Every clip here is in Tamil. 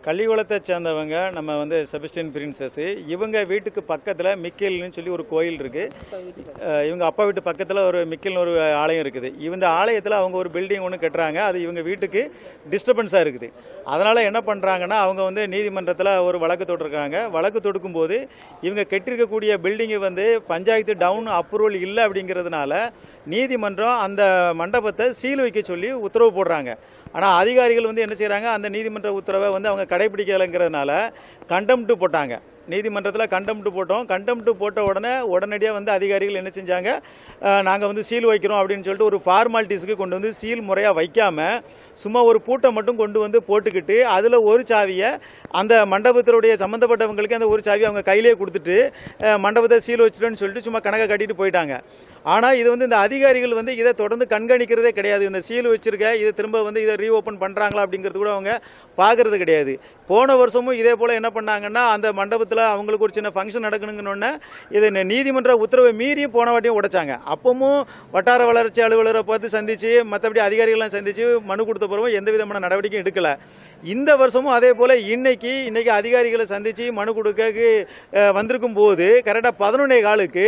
கள்ளிகுளத்தை சேர்ந்தவங்க நம்ம வந்து செபஸ்டியன் பிரின்சஸ். இவங்க வீட்டுக்கு பக்கத்தில் மிக்கேல்னு சொல்லி ஒரு கோயில் இருக்குது. இவங்க அப்பா வீட்டு பக்கத்தில் ஒரு மிக்கேல்னு ஒரு ஆலயம் இருக்குது. இந்த ஆலயத்தில் அவங்க ஒரு பில்டிங் ஒன்று கட்டுறாங்க. அது இவங்க வீட்டுக்கு டிஸ்டர்பன்ஸாக இருக்குது. அதனால் என்ன பண்ணுறாங்கன்னா அவங்க வந்து நீதிமன்றத்தில் ஒரு வழக்கு தொட்டிருக்காங்க. வழக்கு தொடுக்கும்போது இவங்க கட்டிருக்கக்கூடிய பில்டிங்கு வந்து பஞ்சாயத்து டவுன் அப்ரூவல் இல்லை அப்படிங்கிறதுனால நீதிமன்றம் அந்த மண்டபத்தை சீல் வைக்க சொல்லி உத்தரவு போடுறாங்க. ஆனால் அதிகாரிகள் வந்து என்ன செய்கிறாங்க, அந்த நீதிமன்ற உத்தரவை வந்து அவங்க கடைபிடிக்கலைங்கிறதுனால கண்டெம்ப்ட் போட்டாங்க. நீதிமன்றத்தில் கண்டெம்ப்ட் போட்டோம். கண்டெம்ப்ட் போட்ட உடனடியாக வந்து அதிகாரிகள் என்ன செஞ்சாங்க, நாங்கள் வந்து சீல் வைக்கிறோம் அப்படின்னு சொல்லிட்டு ஒரு ஃபார்மாலிட்டிஸுக்கு கொண்டு வந்து சீல் முறையாக வைக்காமல் சும்மா ஒரு பூட்டை மட்டும் கொண்டு வந்து போட்டுக்கிட்டு அதில் ஒரு சாவியை அந்த மண்டபத்தினுடைய சம்மந்தப்பட்டவங்களுக்கு அந்த ஒரு சாவியை அவங்க கையிலேயே கொடுத்துட்டு மண்டபத்தை சீல் வச்சுட்டோன்னு சொல்லிட்டு சும்மா கணக்கை கட்டிட்டு போயிட்டாங்க. ஆனால் இது வந்து இந்த அதிகாரிகள் வந்து இதை தொடர்ந்து கண்காணிக்கிறதே கிடையாது. இந்த சீல் வச்சிருக்க இதை திரும்ப வந்து இதை ரீஓப்பன் பண்ணுறாங்களா அப்படிங்கிறது கூட அவங்க பார்க்கறது கிடையாது. போன வருஷமும் இதே போல் என்ன பண்ணாங்கன்னா, அந்த மண்டபத்தில் அவங்களுக்கு ஒரு சின்ன ஃபங்க்ஷன் நடக்கணுங்கன்னு இதை நீதிமன்ற உத்தரவை மீறியும் போன வாட்டியும் உடைச்சாங்க. அப்பவும் வட்டார வளர்ச்சி அலுவலரை பார்த்து சந்திச்சு மற்றபடி அதிகாரிகள்லாம் சந்திச்சு மனு கொடுத்த பிறகு எந்த விதமான நடவடிக்கையும் எடுக்கல. இந்த வருஷமும் அதே போல இன்னைக்கு அதிகாரிகளை சந்திச்சு மனு கொடுக்க வந்திருக்கும் போது கரெக்டாக 11:15க்கு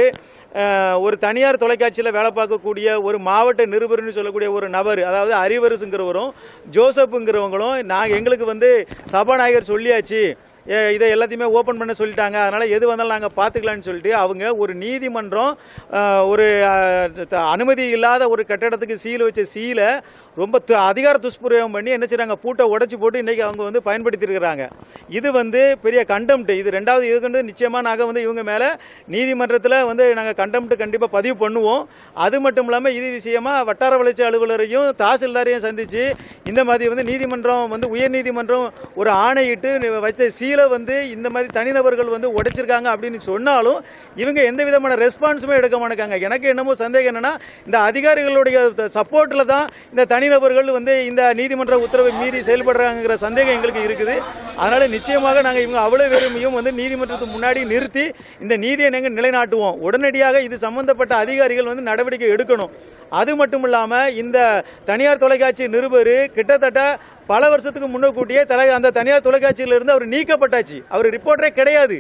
ஒரு தனியார் தொலைக்காட்சியில் வேலை பார்க்கக்கூடிய ஒரு மாவட்ட நிருபர்னு சொல்லக்கூடிய ஒரு நபர், அதாவது அறிவரசுங்கிறவரும் ஜோசப்புங்கிறவங்களும் எங்களுக்கு வந்து சபாநாயகர் சொல்லியாச்சு, இதை எல்லாத்தையுமே ஓப்பன் பண்ண சொல்லிட்டாங்க, அதனால் எது வந்தாலும் நாங்கள் பார்த்துக்கலான்னு சொல்லிட்டு அவங்க ஒரு நீதிமன்றம் ஒரு அனுமதி இல்லாத ஒரு கட்டடத்துக்கு சீல் வச்ச சீலை ரொம்ப அதிகார துஷ்பிரயோகம் பண்ணி என்ன செய்றாங்க, பூட்டை உடைச்சி போட்டு இன்றைக்கி அவங்க வந்து பயன்படுத்தியிருக்கிறாங்க. இது வந்து பெரிய கண்டெம்ட். இது ரெண்டாவது இதுக்கு நிச்சயமாக நாங்கள் வந்து இவங்க மேலே நீதிமன்றத்தில் வந்து நாங்கள் கண்டெம்ட் கண்டிப்பாக பதிவு பண்ணுவோம். அது மட்டும் இல்லாமல் இது விஷயமாக வட்டார வளர்ச்சி அலுவலரையும் தாசில்தாரையும் சந்தித்து இந்த மாதிரி வந்து நீதிமன்றம் வந்து உயர்நீதிமன்றம் ஒரு ஆணையிட்டு வச்ச சீலை வந்து இந்த மாதிரி தனிநபர்கள் வந்து உடைச்சிருக்காங்க அப்படின்னு சொன்னாலும் இவங்க எந்த விதமான ரெஸ்பான்ஸுமே எடுக்க மாட்டாங்க. எனக்கு என்னமோ சந்தேகம் என்னன்னா, இந்த அதிகாரிகளுடைய சப்போர்ட்டில் தான் இந்த தனிநபர்கள் வந்து இந்த நீதிமன்ற உத்தரவை மீறி செயல்படுறாங்கிற சந்தேகம் எங்களுக்கு இருக்குது. அதனால நிச்சயமாக நாங்கள் இவங்க அவ்வளவு பேருமையும் வந்து நீதிமன்றத்துக்கு முன்னாடி நிறுத்தி இந்த நீதியை நாங்கள் நிலைநாட்டுவோம். உடனடியாக இது சம்பந்தப்பட்ட அதிகாரிகள் வந்து நடவடிக்கை எடுக்கணும். அது மட்டும் இல்லாமல் இந்த தனியார் தொலைக்காட்சி நிருபர் கிட்டத்தட்ட பல வருஷத்துக்கு முன்னக்கூட்டியே அந்த தனியார் தொலைக்காட்சியிலிருந்து அவர் நீக்கப்பட்டாச்சு. அவர் ரிப்போர்ட்டரே கிடையாது.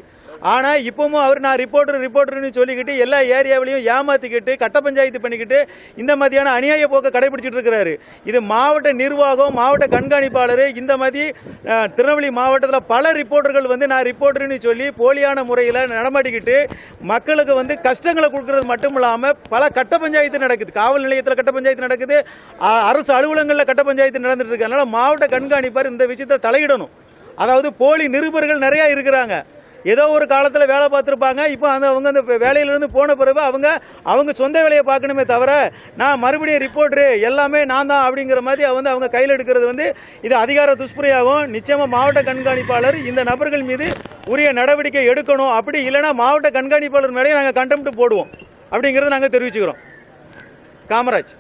ஆனால் இப்பவும் அவர் நான் ரிப்போர்ட்டர்னு சொல்லிக்கிட்டு எல்லா ஏரியாவிலையும் ஏமாத்திக்கிட்டு கட்ட பஞ்சாயத்து பண்ணிக்கிட்டு இந்த மாதிரியான அநியாய போக்க கடைபிடிச்சிட்டு இருக்கிறாரு. இது மாவட்ட நிர்வாகம், மாவட்ட கண்காணிப்பாளர், இந்த மாதிரி திருநெல்வேலி மாவட்டத்தில் பல ரிப்போர்ட்டர்கள் வந்து நான் ரிப்போர்ட்டர்னு சொல்லி போலியான முறையில் நடமாட்டிக்கிட்டு மக்களுக்கு வந்து கஷ்டங்களை கொடுக்கறது மட்டும் இல்லாமல் பல கட்ட பஞ்சாயத்து நடக்குது. காவல் நிலையத்தில் கட்ட பஞ்சாயத்து நடக்குது, அரசு அலுவலகங்களில் கட்ட பஞ்சாயத்து நடந்துட்டு இருக்கு. அதனால மாவட்ட கண்காணிப்பாளர் இந்த விஷயத்தை தலையிடணும். அதாவது போலி நிருபர்கள் நிறைய இருக்கிறாங்க. ஏதோ ஒரு காலத்தில் வேலை பார்த்துருப்பாங்க. இப்போ அவங்க அந்த வேலையிலிருந்து போன பிறகு அவங்க சொந்த வேலையை பார்க்கணுமே தவிர நான் மறுபடியும் ரிப்போர்ட்டரு எல்லாமே நான் தான் அப்படிங்கிற மாதிரி அவங்க கையில் எடுக்கிறது வந்து இது அதிகார துஷ்பிரயோகம். நிச்சயமாக மாவட்ட கண்காணிப்பாளர் இந்த நபர்கள் மீது உரிய நடவடிக்கை எடுக்கணும். அப்படி இல்லைன்னா மாவட்ட கண்காணிப்பாளர் மேலேயே நாங்கள் கண்டெம்ப்ட் போடுவோம் அப்படிங்கிறத நாங்கள் தெரிவிச்சுக்கிறோம். காமராஜ்.